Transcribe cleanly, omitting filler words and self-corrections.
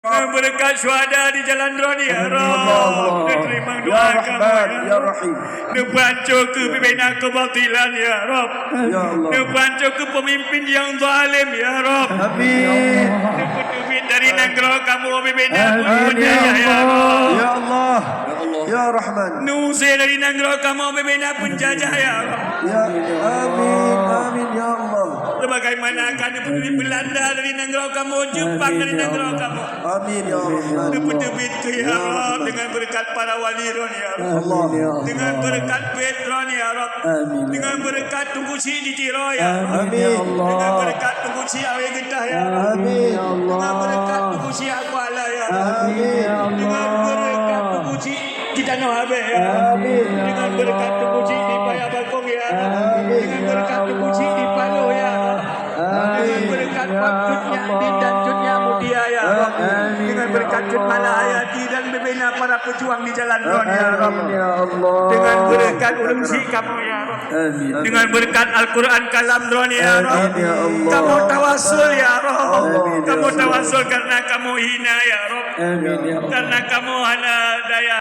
Berkat syuhada di jalan Roni ya Rabb, terima doa kami ya Rahim. Nebancu ke pimpinan kebatilan ya Rabb, nebancu ke pemimpin yang zalim ya Rabb. Amin. Neputubit dari negara kamu pimpinan budaya ya Rabb. Ya Allah, ya Rahman. Nusir dari negara kamu pimpinan penjajah ya Rabb. Ya amin, amin ya Allah. Bagaimana akan neputubit Belanda dari negara kamu, Jepang dari negara kamu. Amin ya Rahman. Neputubit ke ya Rabb dengan berkat para wali Roni ya Rabb. Allah. Dengan berkat Petron ya Rabb. Dengan berkat Tunggu Si di Ciro ya Rabb. Amin. Dengan berkat Tunggu Si Awe Getah ya Rabb. Amin. Dengan berkat Tunggu Si Akuala ya Rabb. Amin. Dengan berkat Tunggu Si di Tanah Habe ya Rabb. Dengan berkat Tunggu Si di Paya Balkong ya Rabb. Dengan berkat Tunggu Si di Palo ya Rabb. Dengan berkat Wab Cutnya Din dan Cutnya Mudia ya Rabb. Dengan berkat Cut Malahayati dan membina para pejuang di jalan Ron ya Rabb. Dengan berkat ulum si kamu ya Rabb. Dengan berkat Al-Quran kalam Ron ya Rabb. Kamu tawasul ya Rabb. Kamu tawasul karena kamu hina ya Rabb. Karena kamu hana daya.